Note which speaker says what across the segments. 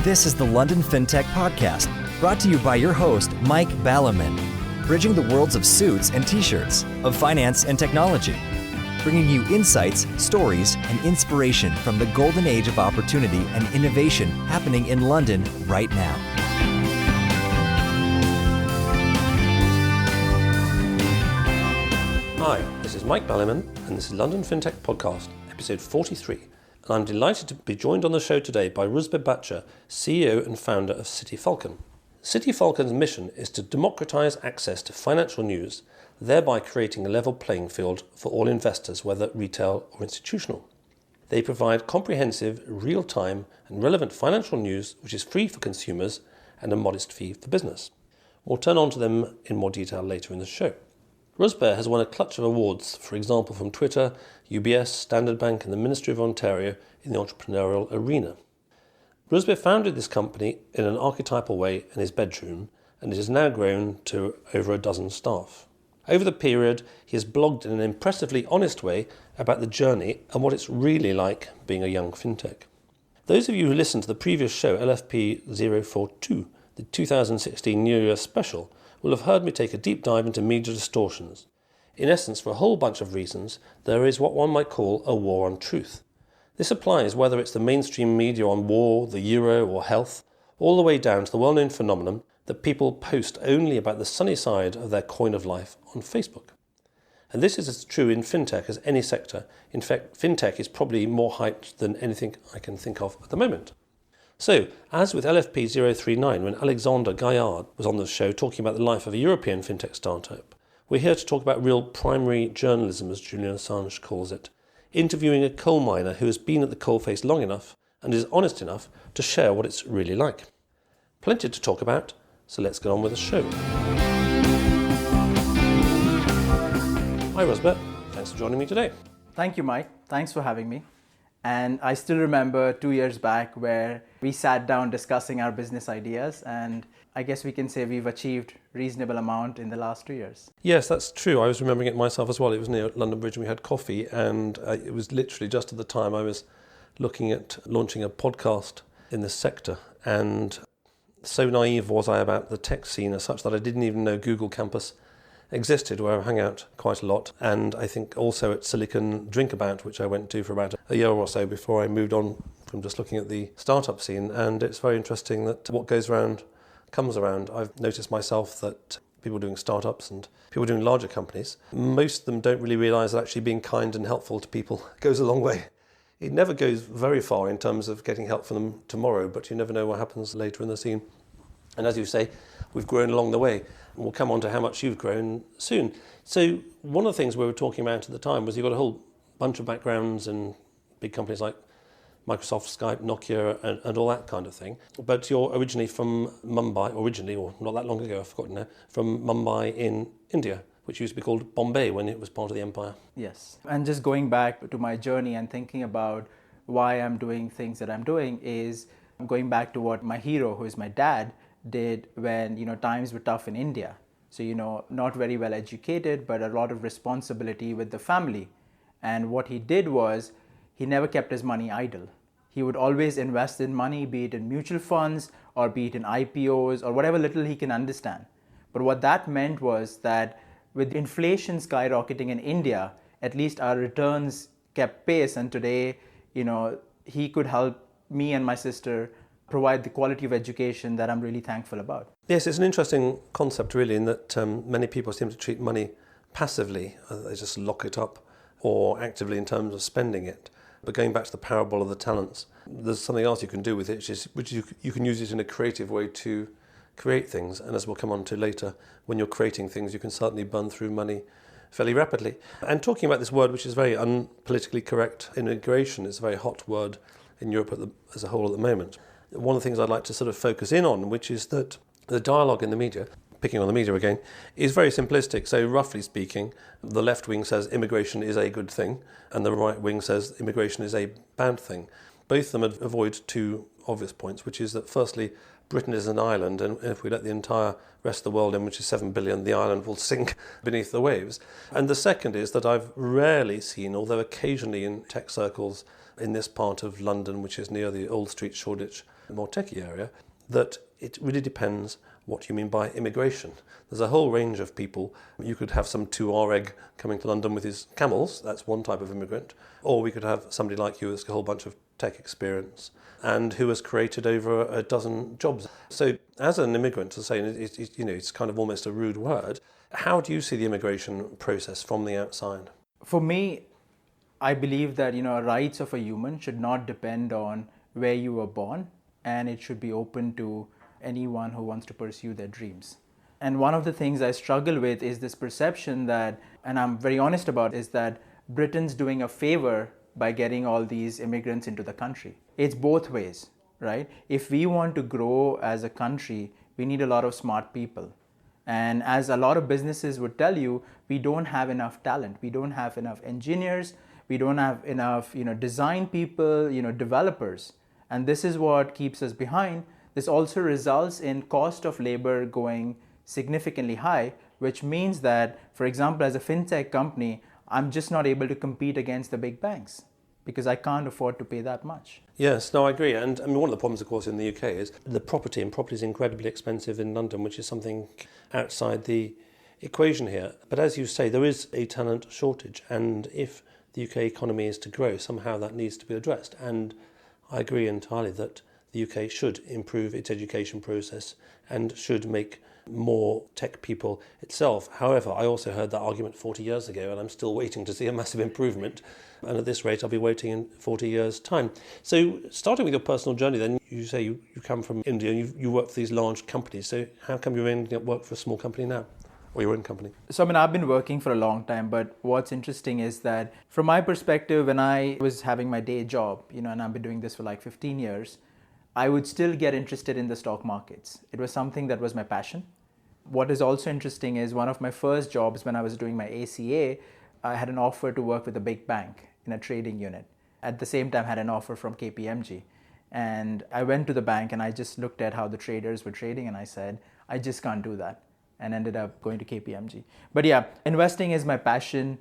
Speaker 1: This is the London Fintech Podcast, brought to you by your host, Mike Ballerman, bridging the worlds of suits and t-shirts, of finance and technology, bringing you insights, stories, and inspiration from the golden age of opportunity and innovation happening in London right now.
Speaker 2: Hi, this is Mike Ballerman, and this is London Fintech Podcast, episode 43. And I'm delighted to be joined on the show today by Ruzbeh Bacha, CEO and founder of CityFalcon. CityFalcon's mission is to democratise access to financial news, thereby creating a level playing field for all investors, whether retail or institutional. They provide comprehensive, real-time and relevant financial news which is free for consumers and a modest fee for business. We'll turn on to them in more detail later in the show. Ruzbeh has won a clutch of awards, for example from Twitter, UBS, Standard Bank and the Ministry of Ontario in the entrepreneurial arena. Ruzbeh founded this company in an archetypal way in his bedroom, and it has now grown to over a dozen staff. Over the period, he has blogged in an impressively honest way about the journey and what it's really like being a young fintech. Those of you who listened to the previous show, LFP042, the 2016 New Year special, will have heard me take a deep dive into media distortions. In essence, for a whole bunch of reasons, there is what one might call a war on truth. This applies whether it's the mainstream media on war, the euro or health, all the way down to the well-known phenomenon that people post only about the sunny side of their coin of life on Facebook. And this is as true in fintech as any sector. In fact, fintech is probably more hyped than anything I can think of at the moment. So, as with LFP039, when Alexander Gaillard was on the show talking about the life of a European fintech startup, we're here to talk about real primary journalism, as Julian Assange calls it, interviewing a coal miner who has been at the coalface long enough and is honest enough to share what it's really like. Plenty to talk about, so let's get on with the show. Hi Ruzbeh, thanks for joining me today.
Speaker 3: Thank you, Mike. Thanks for having me. And I still remember 2 years back where we sat down discussing our business ideas, and I guess we can say we've achieved reasonable amount in the last 2 years.
Speaker 2: Yes, that's true. I was remembering it myself as well. It was near London Bridge and we had coffee, and it was literally just at the time I was looking at launching a podcast in this sector, and so naive was I about the tech scene as such that I didn't even know Google Campus existed, where I hung out quite a lot, and I think also at Silicon Drinkabout, which I went to for about a year or so before I moved on from just looking at the startup scene. And it's very interesting that what goes around comes around. I've noticed myself that people doing startups and people doing larger companies, most of them don't really realise that actually being kind and helpful to people goes a long way. It never goes very far in terms of getting help from them tomorrow, but you never know what happens later in the scene. And as you say, we've grown along the way. And we'll come on to how much you've grown soon. So one of the things we were talking about at the time was you've got a whole bunch of backgrounds in big companies like Microsoft, Skype, Nokia, and all that kind of thing. But you're originally from Mumbai, or not that long ago, I've forgotten now, from Mumbai in India, which used to be called Bombay when it was part of the empire.
Speaker 3: Yes. And just going back to my journey and thinking about why I'm doing things that I'm doing is going back to what my hero, who is my dad, did when times were tough in India. So not very well educated, but a lot of responsibility with the family. And what he did was he never kept his money idle. He would always invest in money, be it in mutual funds or be it in IPOs or whatever little he can understand. But what that meant was that with inflation skyrocketing in India, at least our returns kept pace, and today he could help me and my sister provide the quality of education that I'm really thankful about.
Speaker 2: Yes, it's an interesting concept really, in that many people seem to treat money passively. They just lock it up, or actively in terms of spending it. But going back to the parable of the talents, there's something else you can do with it, which you can use it in a creative way to create things. And as we'll come on to later, when you're creating things, you can certainly burn through money fairly rapidly. And talking about this word, which is very unpolitically correct, immigration is a very hot word in Europe as a whole at the moment. One of the things I'd like to sort of focus in on, which is that the dialogue in the media, picking on the media again, is very simplistic. So roughly speaking, the left wing says immigration is a good thing, and the right wing says immigration is a bad thing. Both of them avoid two obvious points, which is that firstly, Britain is an island, and if we let the entire rest of the world in, which is 7 billion, the island will sink beneath the waves. And the second is that I've rarely seen, although occasionally in tech circles in this part of London, which is near the Old Street, Shoreditch the more techie area, that it really depends what you mean by immigration. There's a whole range of people. You could have some Tuareg coming to London with his camels, that's one type of immigrant, or we could have somebody like you who's got a whole bunch of tech experience and who has created over a dozen jobs. So as an immigrant, as I say, it's kind of almost a rude word. How do you see the immigration process from the outside?
Speaker 3: For me, I believe that rights of a human should not depend on where you were born, and it should be open to anyone who wants to pursue their dreams. And one of the things I struggle with is this perception that, and I'm very honest about, is that Britain's doing a favor by getting all these immigrants into the country. It's both ways, right? If we want to grow as a country, we need a lot of smart people. And as a lot of businesses would tell you, we don't have enough talent. We don't have enough engineers. We don't have enough, design people, developers. And this is what keeps us behind. This also results in cost of labor going significantly high, which means that, for example, as a fintech company, I'm just not able to compete against the big banks because I can't afford to pay that much.
Speaker 2: Yes, no, I agree. And I mean, one of the problems, of course, in the UK is the property, and property is incredibly expensive in London, which is something outside the equation here. But as you say, there is a talent shortage, and if the UK economy is to grow, somehow that needs to be addressed. And I agree entirely that the UK should improve its education process and should make more tech people itself. However, I also heard that argument 40 years ago, and I'm still waiting to see a massive improvement. And at this rate, I'll be waiting in 40 years' time. So starting with your personal journey, then you say you come from India and you work for these large companies. So how come you're ending up work for a small company now, or your own company?
Speaker 3: So I've been working for a long time, but what's interesting is that from my perspective, when I was having my day job, and I've been doing this for like 15 years, I would still get interested in the stock markets. It was something that was my passion. What is also interesting is one of my first jobs when I was doing my ACA, I had an offer to work with a big bank in a trading unit. At the same time, I had an offer from KPMG. And I went to the bank and I just looked at how the traders were trading and I said, I just can't do that, and ended up going to KPMG. But yeah, investing is my passion.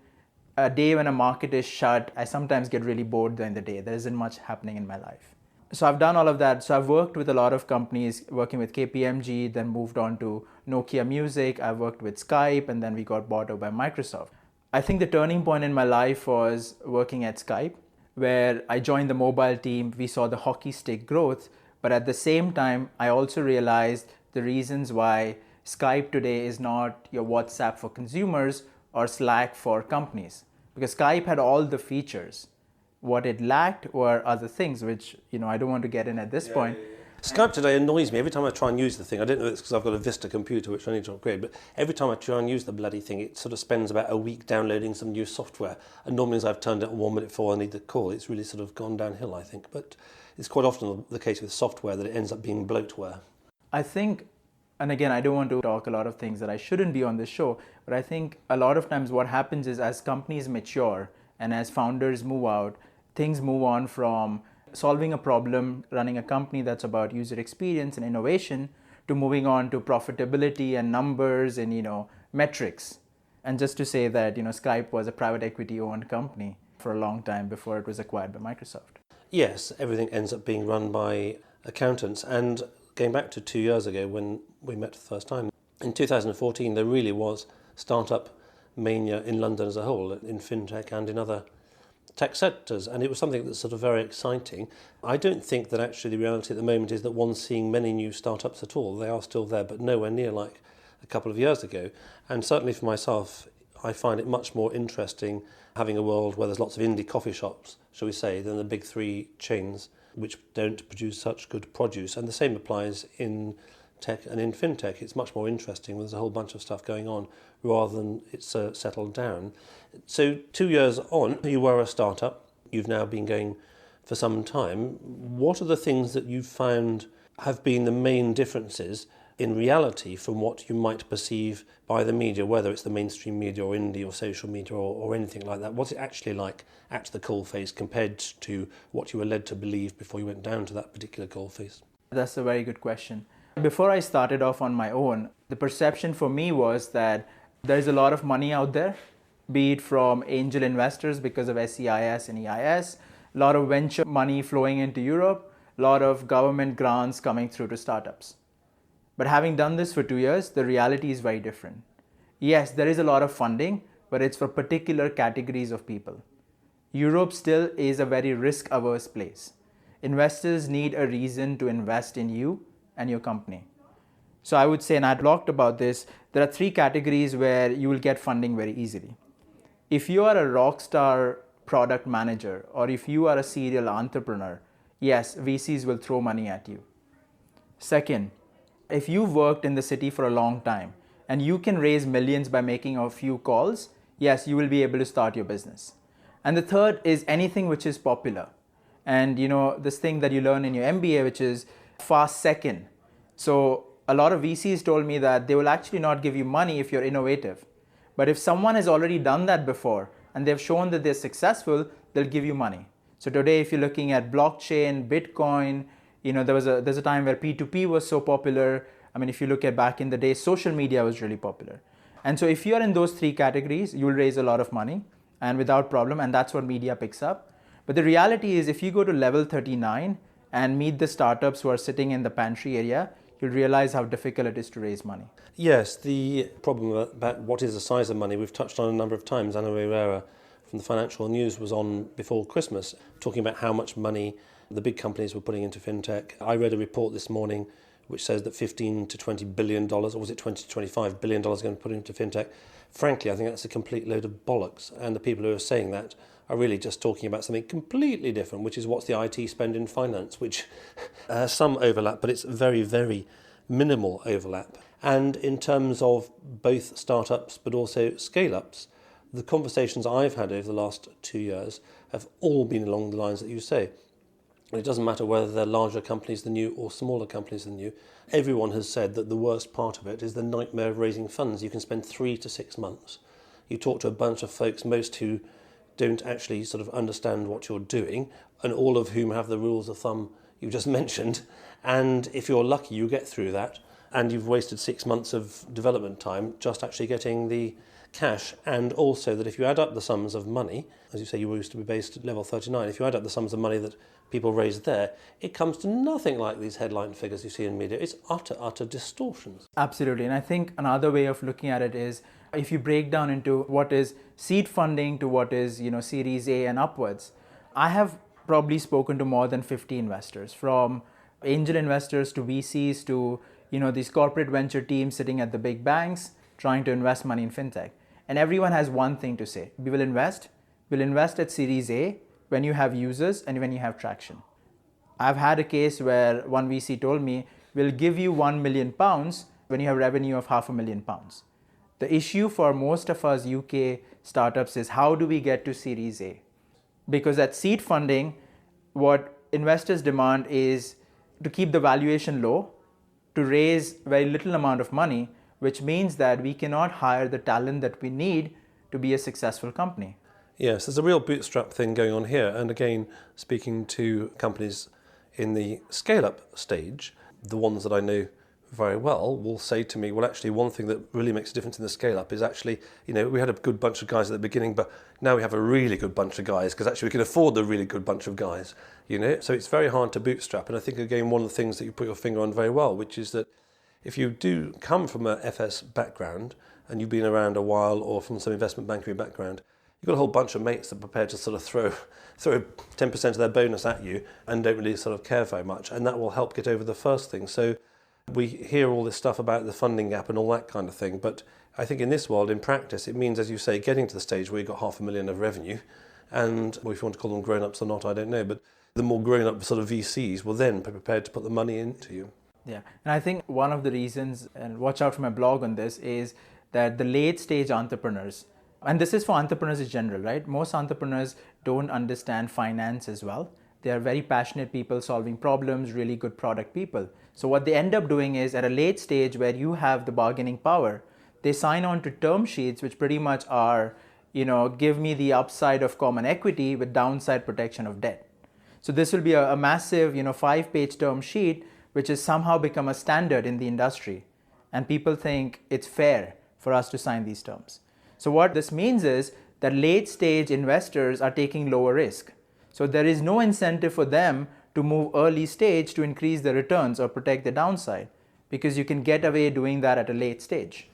Speaker 3: A day when a market is shut, I sometimes get really bored during the day. There isn't much happening in my life. So I've done all of that. So I've worked with a lot of companies, working with KPMG, then moved on to Nokia Music. I've worked with Skype, and then we got bought out by Microsoft. I think the turning point in my life was working at Skype, where I joined the mobile team. We saw the hockey stick growth, but at the same time, I also realized the reasons why Skype today is not your WhatsApp for consumers or Slack for companies, because Skype had all the features. What it lacked were other things, which I don't want to get in at this point.
Speaker 2: Skype today annoys me. Every time I try and use the thing, I don't know if it's because I've got a Vista computer, which I need to upgrade, but every time I try and use the bloody thing, it sort of spends about a week downloading some new software. And normally as I've turned it on 1 minute before I need the call, it's really sort of gone downhill, I think. But it's quite often the case with software that it ends up being bloatware.
Speaker 3: I think, and again, I don't want to talk a lot of things that I shouldn't be on this show, but I think a lot of times what happens is as companies mature and as founders move out, things move on from solving a problem, running a company that's about user experience and innovation, to moving on to profitability and numbers and metrics. And just to say that Skype was a private equity owned company for a long time before it was acquired by Microsoft.
Speaker 2: Yes, everything ends up being run by accountants. And going back to 2 years ago when we met for the first time, in 2014 there really was startup mania in London as a whole, in fintech and in other tech sectors, and it was something that's sort of very exciting. I don't think that actually the reality at the moment is that one's seeing many new startups at all. They are still there, but nowhere near like a couple of years ago. And certainly for myself, I find it much more interesting having a world where there's lots of indie coffee shops, shall we say, than the big three chains which don't produce such good produce. And the same applies in tech and in fintech. It's much more interesting. There's a whole bunch of stuff going on rather than it's settled down. So 2 years on, you were a startup. You've now been going for some time. What are the things that you've found have been the main differences in reality from what you might perceive by the media, whether it's the mainstream media or indie or social media or anything like that? What's it actually like at the coalface compared to what you were led to believe before you went down to that particular coalface?
Speaker 3: That's a very good question. Before I started off on my own, the perception for me was that there's a lot of money out there, be it from angel investors because of SEIS and EIS, a lot of venture money flowing into Europe, a lot of government grants coming through to startups. But having done this for 2 years, the reality is very different. Yes, there is a lot of funding, but it's for particular categories of people. Europe still is a very risk-averse place. Investors need a reason to invest in you and your company. So I would say, and I talked about this, there are 3 categories where you will get funding very easily. If you are a rock star product manager, or if you are a serial entrepreneur, yes, VCs will throw money at you. Second, if you've worked in the city for a long time and you can raise millions by making a few calls, yes, you will be able to start your business. And the third is anything which is popular. And this thing that you learn in your MBA, which is fast second. So a lot of VCs told me that they will actually not give you money if you're innovative. But if someone has already done that before and they've shown that they're successful, they'll give you money. So today, if you're looking at blockchain, Bitcoin, there's a time where P2P was so popular. I mean, if you look at back in the day, social media was really popular. And so if you're in those 3 categories, you'll raise a lot of money and without problem, and that's what media picks up. But the reality is, if you go to level 39 and meet the startups who are sitting in the pantry area, you'll realize how difficult it is to raise money.
Speaker 2: Yes, the problem about what is the size of money, we've touched on a number of times. Ana Herrera from the Financial News was on before Christmas talking about how much money the big companies were putting into fintech. I read a report this morning which says that $15 to $20 billion, or was it $20 to $25 billion going to put into fintech? Frankly, I think that's a complete load of bollocks. And the people who are saying that are really just talking about something completely different, which is what's the IT spend in finance, which has some overlap, but it's very, very minimal overlap. And in terms of both startups but also scale-ups, the conversations I've had over the last 2 years have all been along the lines that you say. And it doesn't matter whether they're larger companies than you or smaller companies than you. Everyone has said that the worst part of it is the nightmare of raising funds. You can spend 3 to 6 months. You talk to a bunch of folks, most who don't actually sort of understand what you're doing, and all of whom have the rules of thumb you just mentioned. And if you're lucky, you get through that, and you've wasted 6 months of development time just actually getting the cash. And also that if you add up the sums of money, as you say, you used to be based at level 39, if you add up the sums of money that people raise there, it comes to nothing like these headline figures you see in media. It's utter distortions.
Speaker 3: Absolutely. And I think another way of looking at it is, if you break down into what is seed funding to what is, Series A and upwards, I have probably spoken to more than 50 investors, from angel investors to VCs to, these corporate venture teams sitting at the big banks trying to invest money in fintech. And everyone has one thing to say: we'll invest at Series A when you have users and when you have traction. I've had a case where one VC told me, we'll give you £1 million when you have revenue of £500,000. The issue for most of us UK startups is, how do we get to Series A? Because at seed funding, what investors demand is to keep the valuation low, to raise very little amount of money, which means that we cannot hire the talent that we need to be a successful company.
Speaker 2: Yes, there's a real bootstrap thing going on here. And again, speaking to companies in the scale-up stage, the ones that I know very well will say to me, well, actually, one thing that really makes a difference in the scale-up is actually, we had a good bunch of guys at the beginning, but now we have a really good bunch of guys, because actually we can afford the really good bunch of guys, So it's very hard to bootstrap. And I think, again, one of the things that you put your finger on very well, which is that if you do come from a FS background and you've been around a while, or from some investment banking background, you've got a whole bunch of mates that are prepared to sort of throw 10% of their bonus at you and don't really sort of care very much. And that will help get over the first thing. So we hear all this stuff about the funding gap and all that kind of thing. But I think in this world, in practice, it means, as you say, getting to the stage where you've got $500,000 of revenue. And, well, if you want to call them grown-ups or not, I don't know. But the more grown-up sort of VCs will then be prepared to put the money into you.
Speaker 3: Yeah, and I think one of the reasons, and watch out for my blog on this, is that the late-stage entrepreneurs, and this is for entrepreneurs in general, right? Most entrepreneurs don't understand finance as well. They are very passionate people solving problems, really good product people. So what they end up doing is, at a late stage where you have the bargaining power, they sign on to term sheets which pretty much are, give me the upside of common equity with downside protection of debt. So this will be a massive, 5-page term sheet, which has somehow become a standard in the industry. And people think it's fair for us to sign these terms. So what this means is that late stage investors are taking lower risk. So there is no incentive for them to move early stage to increase the returns or protect the downside, because you can get away doing that at a late stage.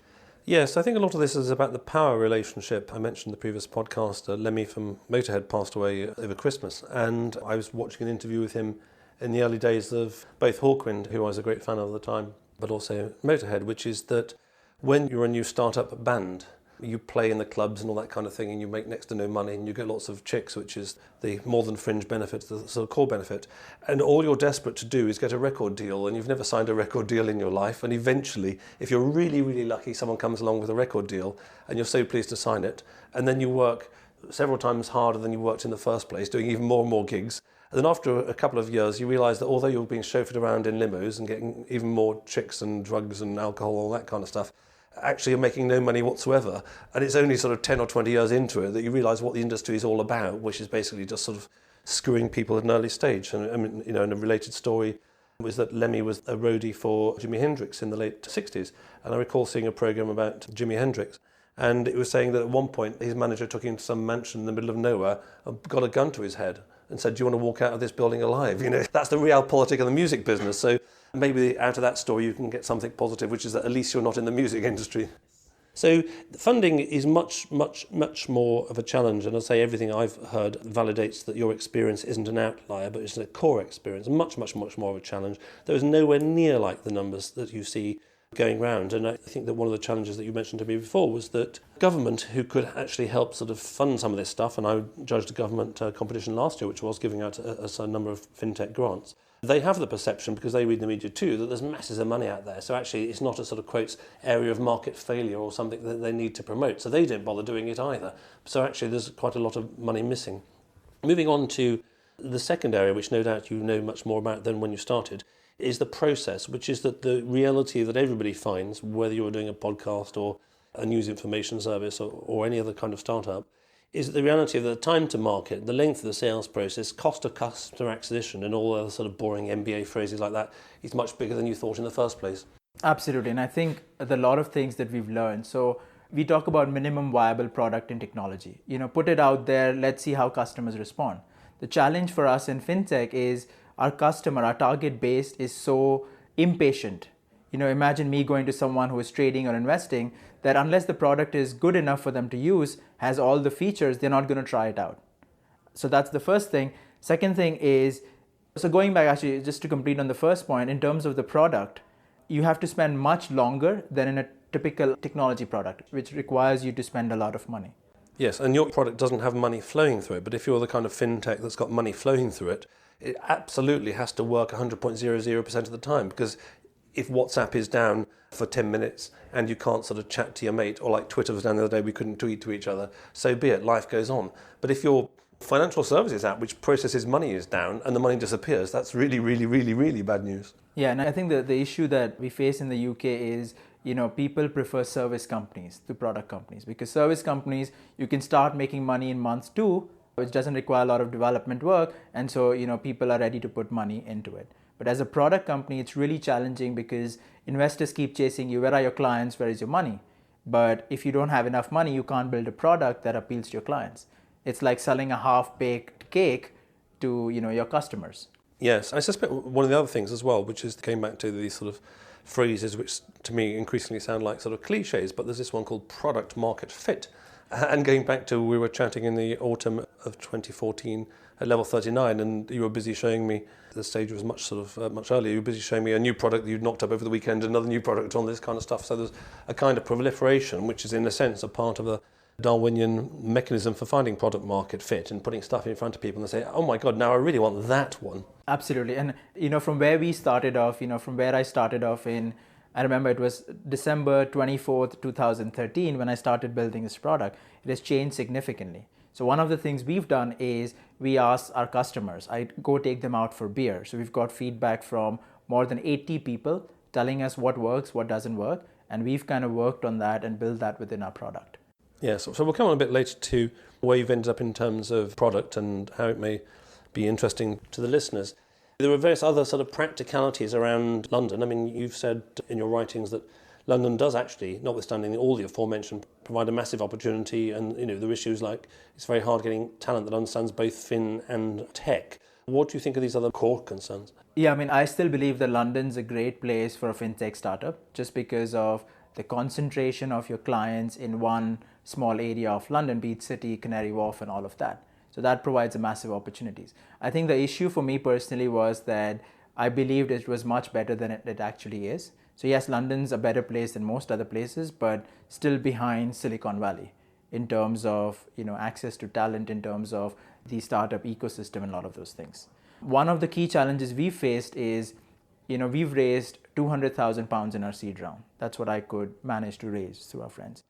Speaker 2: Yes, I think a lot of this is about the power relationship. I mentioned in the previous podcast, Lemmy from Motorhead passed away over Christmas, and I was watching an interview with him in the early days of both Hawkwind, who I was a great fan of at the time, but also Motorhead, which is that when you're a new startup band, you play in the clubs and all that kind of thing, and you make next to no money, and you get lots of chicks, which is the more than fringe benefit, the sort of core benefit. And all you're desperate to do is get a record deal, and you've never signed a record deal in your life. And eventually, if you're really, really lucky, someone comes along with a record deal, and you're so pleased to sign it. And then you work several times harder than you worked in the first place, doing even more and more gigs. And then after a couple of years, you realise that although you're being chauffeured around in limos and getting even more chicks and drugs and alcohol, all that kind of stuff, actually you're making no money whatsoever. And it's only sort of 10 or 20 years into it that you realise what the industry is all about, which is basically just sort of screwing people at an early stage. And I mean, you know, and a related story was that Lemmy was a roadie for Jimi Hendrix in the late 60s. And I recall seeing a programme about Jimi Hendrix. And it was saying that at one point his manager took him to some mansion in the middle of nowhere and got a gun to his head and said, "Do you want to walk out of this building alive?" You know, that's the realpolitik of the music business. So maybe out of that story you can get something positive, which is that at least you're not in the music industry. So funding is much, much, much more of a challenge. And I'll say everything I've heard validates that your experience isn't an outlier, but it's a core experience, much, much, much more of a challenge. There is nowhere near like the numbers that you see going round. And I think that one of the challenges that you mentioned to me before was that government, who could actually help sort of fund some of this stuff, and I judged a government competition last year which was giving out a number of fintech grants, they have the perception, because they read the media too, that there's masses of money out there. So actually it's not a sort of, quotes, area of market failure or something that they need to promote. So they don't bother doing it either. So actually there's quite a lot of money missing. Moving on to the second area, which no doubt you know much more about than when you started, is the process, which is that the reality that everybody finds, whether you're doing a podcast or a news information service or any other kind of startup, is the reality of the time to market, the length of the sales process, cost of customer acquisition, and all other sort of boring MBA phrases like that is much bigger than you thought in the first place.
Speaker 3: Absolutely. And I think a lot of things that we've learned. So we talk about minimum viable product in technology. You know, put it out there, let's see how customers respond. The challenge for us in fintech is our customer, our target base is so impatient. You know, imagine me going to someone who is trading or investing, that unless the product is good enough for them to use, has all the features, they're not going to try it out. So that's the first thing. Second thing is, so going back actually, just to complete on the first point, in terms of the product, you have to spend much longer than in a typical technology product, which requires you to spend a lot of money.
Speaker 2: Yes, and your product doesn't have money flowing through it, but if you're the kind of fintech that's got money flowing through it, it absolutely has to work 100.00% of the time, because if WhatsApp is down for 10 minutes and you can't sort of chat to your mate, or like Twitter was down the other day, we couldn't tweet to each other, so be it, life goes on. But if your financial services app, which processes money, is down and the money disappears, that's really, really, really, really bad news.
Speaker 3: Yeah, and I think that the issue that we face in the UK is, you know, people prefer service companies to product companies, because service companies, you can start making money in month 2, which doesn't require a lot of development work, and so, you know, people are ready to put money into it. But as a product company, it's really challenging because investors keep chasing you. Where are your clients? Where is your money? But if you don't have enough money, you can't build a product that appeals to your clients. It's like selling a half-baked cake to, you know, your customers.
Speaker 2: Yes, I suspect one of the other things as well, which is came back to these sort of phrases which to me increasingly sound like sort of cliches, but there's this one called product market fit. And going back to, we were chatting in the autumn of 2014 at Level 39, and you were busy showing me, the stage was much earlier, you were busy showing me a new product that you'd knocked up over the weekend, another new product on this kind of stuff. So there's a kind of proliferation, which is in a sense a part of a Darwinian mechanism for finding product market fit and putting stuff in front of people and they say, oh my God, now I really want that one.
Speaker 3: Absolutely. And, you know, from where we started off, you know, from where I started off in, I remember it was December 24th, 2013, when I started building this product, it has changed significantly. So one of the things we've done is we ask our customers, I go take them out for beer. So we've got feedback from more than 80 people telling us what works, what doesn't work. And we've kind of worked on that and built that within our product.
Speaker 2: Yes, so we'll come on a bit later to where you've ended up in terms of product and how it may be interesting to the listeners. There were various other sort of practicalities around London. I mean, you've said in your writings that London does actually, notwithstanding all the aforementioned, provide a massive opportunity, and, you know, there are issues like it's very hard getting talent that understands both fin and tech. What do you think are these other core concerns?
Speaker 3: Yeah, I mean, I still believe that London's a great place for a fintech startup just because of the concentration of your clients in one small area of London, be it City, Canary Wharf, and all of that. So that provides a massive opportunities. I think the issue for me personally was that I believed it was much better than it actually is. So yes, London's a better place than most other places, but still behind Silicon Valley in terms of access to talent, in terms of the startup ecosystem, and a lot of those things. One of the key challenges we faced is, we've raised £200,000 in our seed round. That's what I could manage to raise through our friends.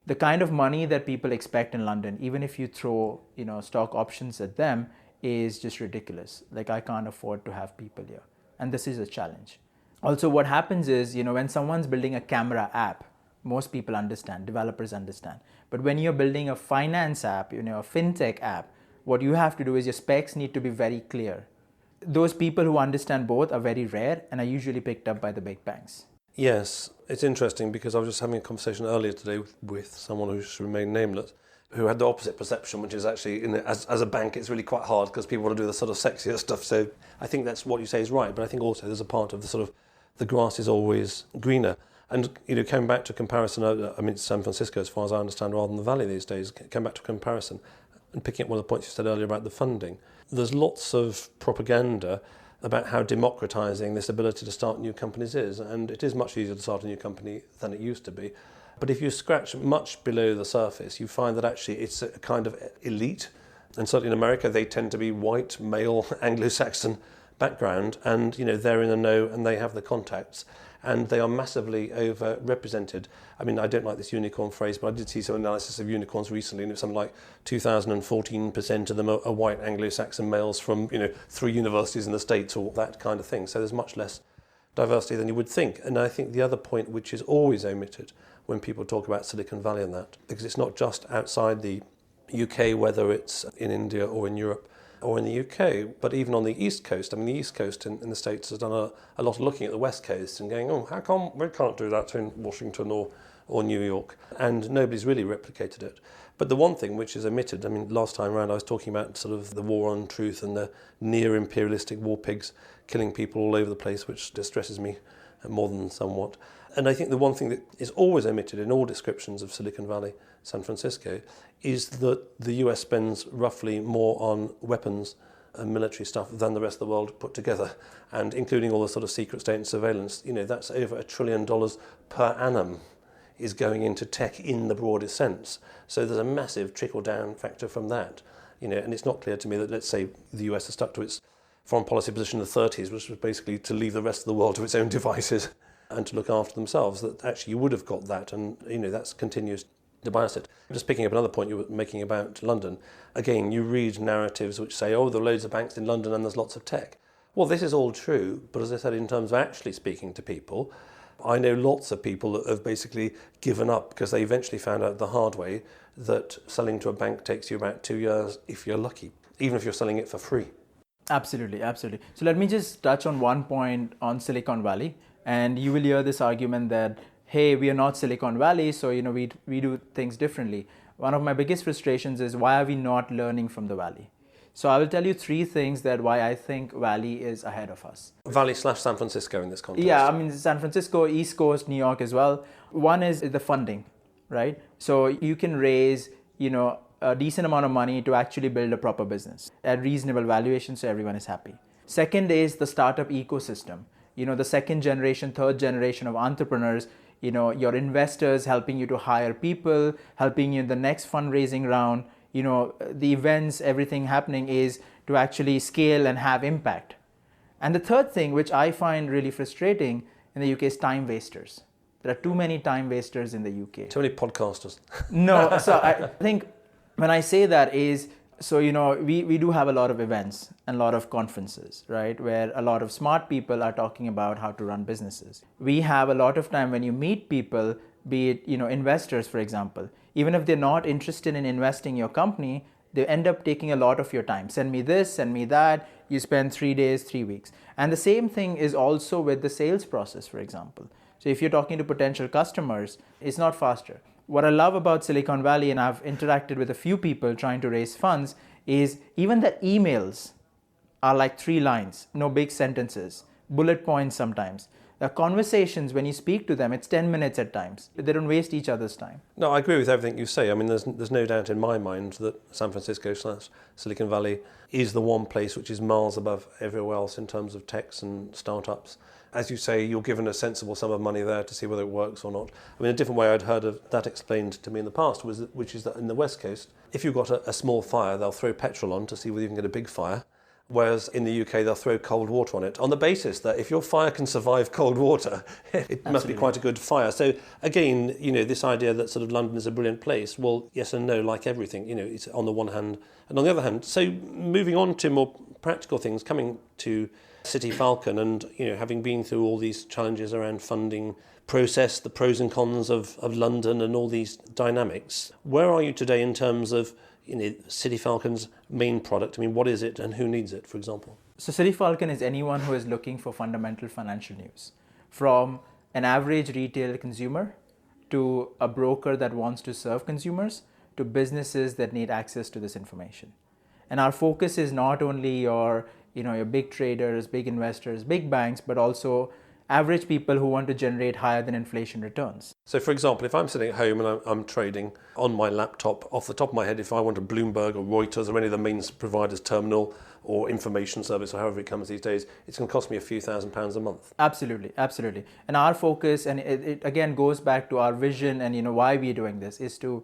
Speaker 3: The kind of money that people expect in London, even if you throw, stock options at them, is just ridiculous. Like, I can't afford to have people here. And this is a challenge. Also, what happens is, when someone's building a camera app, most people understand, developers understand. But when you're building a finance app, a fintech app, what you have to do is your specs need to be very clear. Those people who understand both are very rare and are usually picked up by the big banks.
Speaker 2: Yes, it's interesting because I was just having a conversation earlier today with someone who should remain nameless, who had the opposite perception, which is actually, as a bank, it's really quite hard because people want to do the sort of sexier stuff. So I think that's what you say is right, but I think also there's a part of the sort of the grass is always greener. And, coming back to comparison, I mean, San Francisco, as far as I understand, rather than the Valley these days, come back to comparison and picking up one of the points you said earlier about the funding. There's lots of propaganda about how democratizing this ability to start new companies is, and it is much easier to start a new company than it used to be. But if you scratch much below the surface, you find that actually it's a kind of elite, and certainly in America they tend to be white, male, Anglo-Saxon background, and they're in the know and they have the contacts, and they are massively overrepresented. I mean, I don't like this unicorn phrase, but I did see some analysis of unicorns recently, and it was something like 2014% of them are white Anglo-Saxon males from 3 universities in the States, or that kind of thing. So there's much less diversity than you would think. And I think the other point which is always omitted when people talk about Silicon Valley and that, because it's not just outside the UK, whether it's in India or in Europe or in the UK, but even on the East Coast. I mean, the East Coast in the States has done a lot of looking at the West Coast and going, how come we can't do that in Washington or New York? And nobody's really replicated it. But the one thing which is omitted, I mean, last time around I was talking about sort of the war on truth and the near-imperialistic war pigs killing people all over the place, which distresses me more than somewhat. And I think the one thing that is always omitted in all descriptions of Silicon Valley, San Francisco, is that the US spends roughly more on weapons and military stuff than the rest of the world put together, and including all the sort of secret state and surveillance. That's over $1 trillion per annum is going into tech in the broadest sense. So there's a massive trickle-down factor from that. And it's not clear to me that, let's say, the US has stuck to its foreign policy position in the 30s, which was basically to leave the rest of the world to its own devices and to look after themselves, that actually you would have got that, and that continues to bias it. Just picking up another point you were making about London, again, you read narratives which say, there are loads of banks in London and there's lots of tech. Well, this is all true, but as I said, in terms of actually speaking to people, I know lots of people that have basically given up because they eventually found out the hard way that selling to a bank takes you about 2 years if you're lucky, even if you're selling it for free.
Speaker 3: Absolutely. So let me just touch on one point on Silicon Valley. And you will hear this argument that, hey, we are not Silicon Valley, so we do things differently. One of my biggest frustrations is, why are we not learning from the Valley? So I will tell you 3 things that why I think Valley is ahead of us.
Speaker 2: Valley/San Francisco in this context.
Speaker 3: Yeah, I mean, San Francisco, East Coast, New York as well. One is the funding, right? So you can raise, a decent amount of money to actually build a proper business at reasonable valuation, so everyone is happy. Second is the startup ecosystem. The second generation, third generation of entrepreneurs, your investors helping you to hire people, helping you in the next fundraising round, the events, everything happening is to actually scale and have impact. And the third thing, which I find really frustrating in the UK, is time wasters. There are too many time wasters in the UK.
Speaker 2: Too many podcasters.
Speaker 3: No, so I think when I say that is, so, we do have a lot of events and a lot of conferences, right, where a lot of smart people are talking about how to run businesses. We have a lot of time when you meet people, be it, investors, for example, even if they're not interested in investing in your company, they end up taking a lot of your time. Send me this, send me that. You spend 3 days, 3 weeks. And the same thing is also with the sales process, for example. So if you're talking to potential customers, it's not faster. What I love about Silicon Valley, and I've interacted with a few people trying to raise funds, is even the emails are like 3 lines, no big sentences, bullet points sometimes. Conversations, when you speak to them, it's 10 minutes at times. They don't waste each other's time.
Speaker 2: No, I agree with everything you say. I mean, there's no doubt in my mind that San Francisco / Silicon Valley is the one place which is miles above everywhere else in terms of techs and startups. As you say, you're given a sensible sum of money there to see whether it works or not. I mean, a different way I'd heard of that explained to me in the past which is that in the West Coast, if you've got a small fire, they'll throw petrol on to see whether you can get a big fire. Whereas in the UK, they'll throw cold water on it on the basis that if your fire can survive cold water, it must be quite a good fire. So again, this idea that sort of London is a brilliant place, well, yes and no, like everything, it's on the one hand and on the other hand. So moving on to more practical things, coming to CityFalcon and, having been through all these challenges around funding process, the pros and cons of London and all these dynamics, where are you today in terms of CityFalcon's main product? I mean, what is it and who needs it, for example?
Speaker 3: So CityFalcon is anyone who is looking for fundamental financial news, from an average retail consumer to a broker that wants to serve consumers to businesses that need access to this information. And our focus is not only your big traders, big investors, big banks, but also average people who want to generate higher than inflation returns.
Speaker 2: So for example, if I'm sitting at home and I'm trading on my laptop, off the top of my head, if I want a Bloomberg or Reuters or any of the main providers' terminal or information service or however it comes these days, it's going to cost me a few £1,000s a month.
Speaker 3: Absolutely. And our focus, and it again goes back to our vision and why we're doing this, is to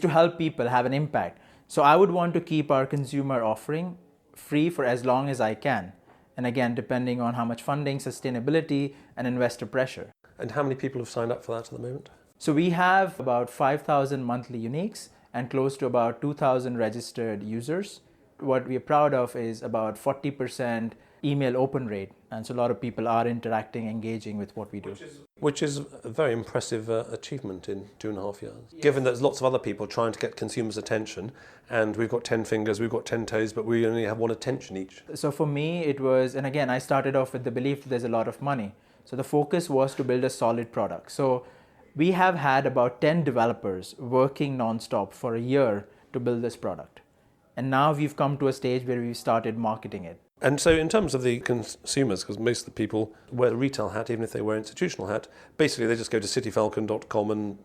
Speaker 3: help people have an impact. So I would want to keep our consumer offering free for as long as I can. And again, depending on how much funding, sustainability, and investor pressure.
Speaker 2: And how many people have signed up for that at the moment?
Speaker 3: So we have about 5,000 monthly uniques and close to about 2,000 registered users. What we are proud of is about 40% email open rate. And so a lot of people are interacting, engaging with what we do.
Speaker 2: Which is a very impressive achievement in 2.5 years. Yes. Given there's lots of other people trying to get consumers' attention, and we've got 10 fingers, we've got 10 toes, but we only have one attention each.
Speaker 3: So for me, it was, and again, I started off with the belief that there's a lot of money. So the focus was to build a solid product. So we have had about 10 developers working nonstop for a year to build this product. And now we've come to a stage where we've started marketing it.
Speaker 2: And so in terms of the consumers, because most of the people wear a retail hat, even if they wear an institutional hat, basically they just go to cityfalcon.com and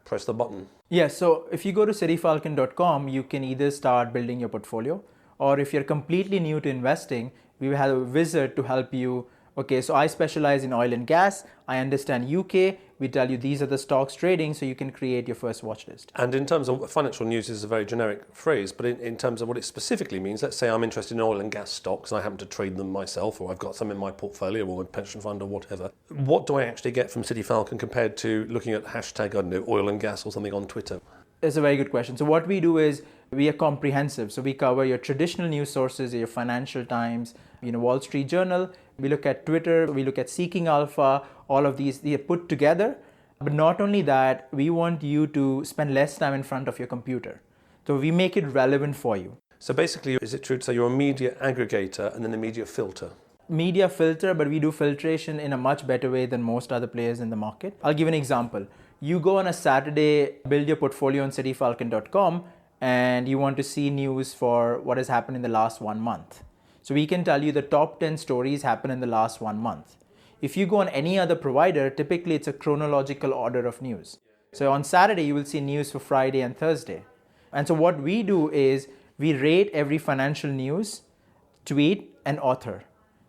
Speaker 2: press the button.
Speaker 3: Yes, so if you go to cityfalcon.com, you can either start building your portfolio, or if you're completely new to investing, we have a wizard to help you. Okay, so I specialize in oil and gas. I understand UK. We tell you these are the stocks trading, so you can create your first watch list.
Speaker 2: And in terms of financial news, is a very generic phrase, but in terms of what it specifically means, let's say I'm interested in oil and gas stocks, and I happen to trade them myself, or I've got some in my portfolio or my pension fund or whatever. What do I actually get from CityFalcon compared to looking at hashtag, I don't know, oil and gas or something on Twitter?
Speaker 3: It's a very good question. So what we do is we are comprehensive. So we cover your traditional news sources, your Financial Times, Wall Street Journal. We look at Twitter, we look at Seeking Alpha, all of these, they are put together. But not only that, we want you to spend less time in front of your computer. So we make it relevant for you.
Speaker 2: So basically, is it true to say you're a media aggregator and then a media filter?
Speaker 3: Media filter, but we do filtration in a much better way than most other players in the market. I'll give an example. You go on a Saturday, build your portfolio on cityfalcon.com, and you want to see news for what has happened in the last 1 month. So we can tell you the top 10 stories happen in the last 1 month. If you go on any other provider, typically it's a chronological order of news. So on Saturday, you will see news for Friday and Thursday. And so what we do is we rate every financial news, tweet, and author.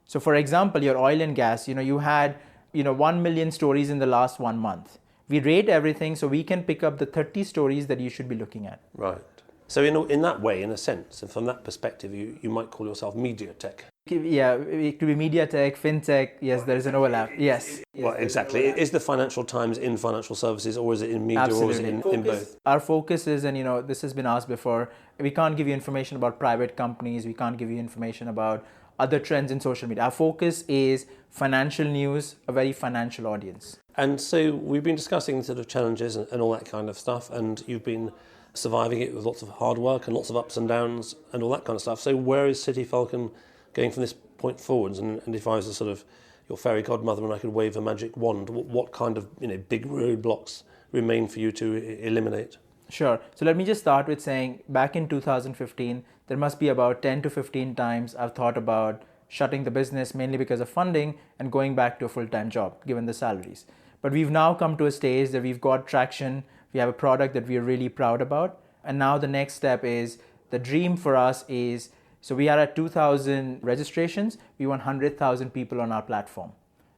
Speaker 3: So for example, your oil and gas, you had 1 million stories in the last 1 month. We rate everything so we can pick up the 30 stories that you should be looking at.
Speaker 2: Right. So in that way, in a sense, and from that perspective, you might call yourself media tech.
Speaker 3: Yeah, it could be media tech, fintech. Yes, there is an overlap. Yes.
Speaker 2: Well, exactly. Is the Financial Times in financial services, or is it in media,
Speaker 3: Absolutely.
Speaker 2: or is it in both?
Speaker 3: Our focus is, and this has been asked before, we can't give you information about private companies. We can't give you information about other trends in social media. Our focus is financial news, a very financial audience.
Speaker 2: And so we've been discussing sort of challenges and all that kind of stuff, and you've been surviving it with lots of hard work and lots of ups and downs and all that kind of stuff. So where is CityFalcon going from this point forwards? And if I was a sort of your fairy godmother and I could wave a magic wand, what kind of big roadblocks remain for you to eliminate?
Speaker 3: Sure. So let me just start with saying back in 2015, there must be about 10 to 15 times I've thought about shutting the business, mainly because of funding, and going back to a full-time job, given the salaries. But we've now come to a stage that we've got traction. We have a product that we are really proud about. And now the next step is, the dream for us is, so we are at 2,000 registrations. We want 100,000 people on our platform.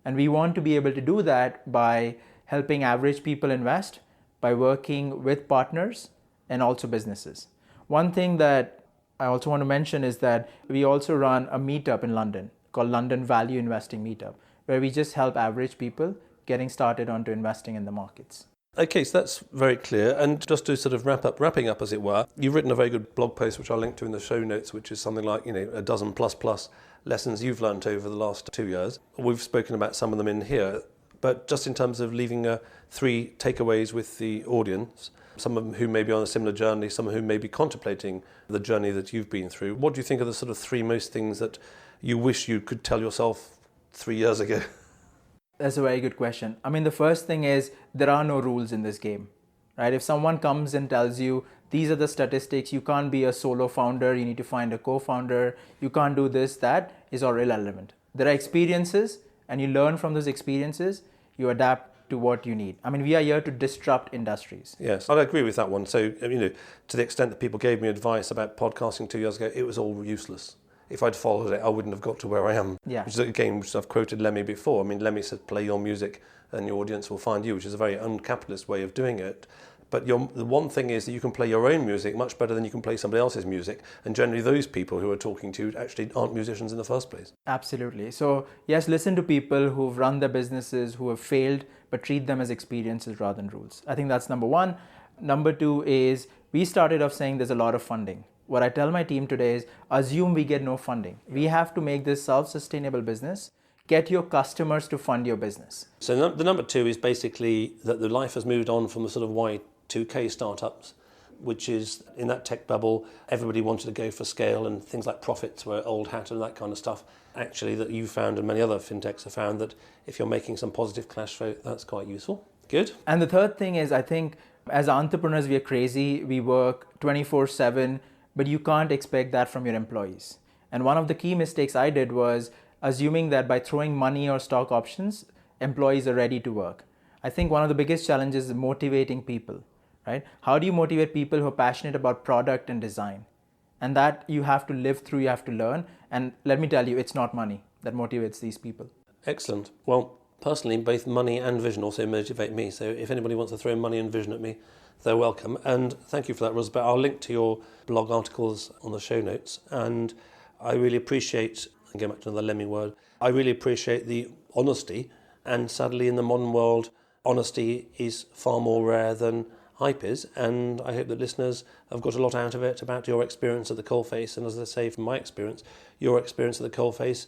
Speaker 3: And we want to be able to do that by helping average people invest, by working with partners and also businesses. One thing that I also want to mention is that we also run a meetup in London called London Value Investing Meetup, where we just help average people getting started onto investing in the markets.
Speaker 2: Okay, so that's very clear. And just to sort of wrapping up, as it were, you've written a very good blog post, which I'll link to in the show notes, which is something like, a dozen plus lessons you've learned over the last 2 years. We've spoken about some of them in here, but just in terms of leaving 3 takeaways with the audience, some of them who may be on a similar journey, some who may be contemplating the journey that you've been through. What do you think are the sort of 3 most things that you wish you could tell yourself 3 years ago?
Speaker 3: That's a very good question. I mean, the first thing is, there are no rules in this game, right? If someone comes and tells you, these are the statistics, you can't be a solo founder, you need to find a co-founder, you can't do this, that is all irrelevant. There are experiences, and you learn from those experiences, you adapt to what you need. I mean, we are here to disrupt industries.
Speaker 2: Yes, I'd agree with that one. So, to the extent that people gave me advice about podcasting 2 years ago, it was all useless. If I'd followed it, I wouldn't have got to where I am.
Speaker 3: Yeah.
Speaker 2: Which is, again, which I've quoted Lemmy before. I mean, Lemmy said, play your music and your audience will find you, which is a very uncapitalist way of doing it. But the one thing is that you can play your own music much better than you can play somebody else's music. And generally those people who are talking to you actually aren't musicians in the first place.
Speaker 3: Absolutely. So yes, listen to people who've run their businesses, who have failed, but treat them as experiences rather than rules. I think that's number one. Number two is, we started off saying there's a lot of funding. What I tell my team today is, assume we get no funding. We have to make this self-sustainable business. Get your customers to fund your business.
Speaker 2: So the number 2 is basically that the life has moved on from the sort of Y2K startups, which is in that tech bubble, everybody wanted to go for scale and things like profits were old hat and that kind of stuff. Actually, that you found and many other fintechs have found that if you're making some positive cash flow, that's quite useful. Good.
Speaker 3: And the third thing is, I think as entrepreneurs, we are crazy. We work 24/7. But you can't expect that from your employees. And one of the key mistakes I did was assuming that by throwing money or stock options, employees are ready to work. I think one of the biggest challenges is motivating people, right? How do you motivate people who are passionate about product and design? And that you have to live through, you have to learn. And let me tell you, it's not money that motivates these people.
Speaker 2: Excellent. Well, personally, both money and vision also motivate me. So if anybody wants to throw money and vision at me, they're welcome. And thank you for that, Ruzbeh. I'll link to your blog articles on the show notes. And I really appreciate, and going back to another Lemmy word, I really appreciate the honesty. And sadly, in the modern world, honesty is far more rare than hype is. And I hope that listeners have got a lot out of it about your experience at the coalface. And as I say, from my experience, your experience at the coalface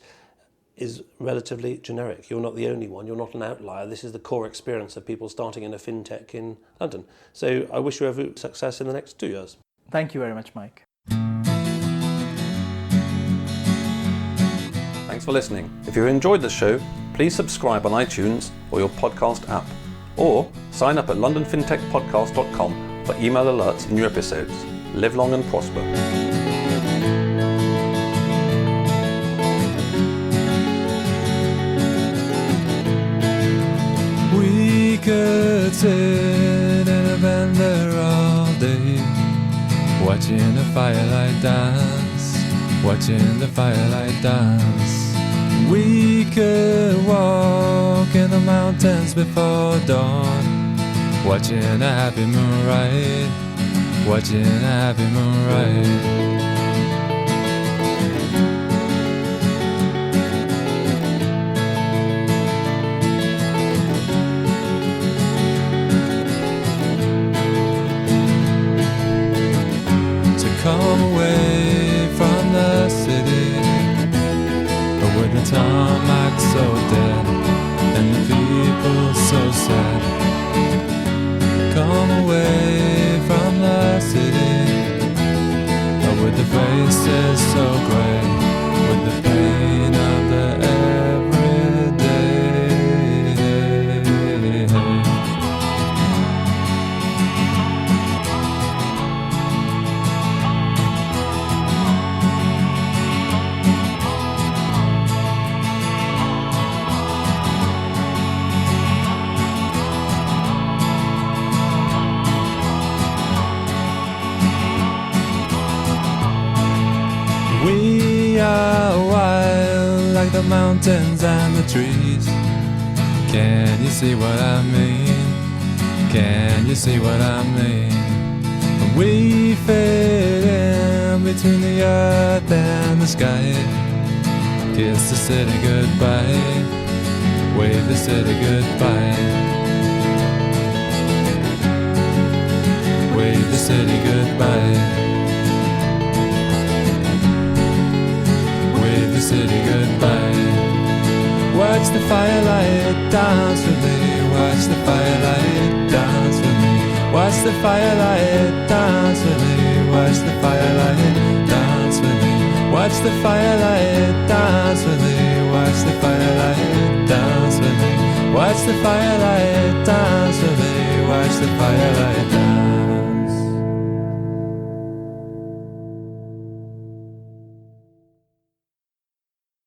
Speaker 2: is relatively generic. You're not the only one. You're not an outlier. This is the core experience of people starting in a fintech in London. So I wish you every success in the next 2 years.
Speaker 3: Thank you very much, Mike.
Speaker 2: Thanks for listening. If you enjoyed the show, please subscribe on iTunes or your podcast app, or sign up at londonfintechpodcast.com for email alerts of new episodes. Live long and prosper.
Speaker 4: We could sit in a bend there all day, watching the firelight dance, watching the firelight dance. We could walk in the mountains before dawn, watching a happy moonrise, watching a happy moonrise. Come away from the city, with the tarmac so dead and the people so sad. Come away from the city, with the faces so grey, with the pain of the everyday. We are wild like the mountains and the trees. Can you see what I mean? Can you see what I mean? We fade in between the earth and the sky. Kiss the city goodbye. Wave the city goodbye. Wave the city goodbye. Wave the city goodbye. Watch the firelight dance with me. Watch the firelight dance with me. Watch the firelight dance with me. Watch the firelight dance with me. Watch the firelight dance with me. Watch the firelight dance with me. Watch the firelight dance with me. Watch the firelight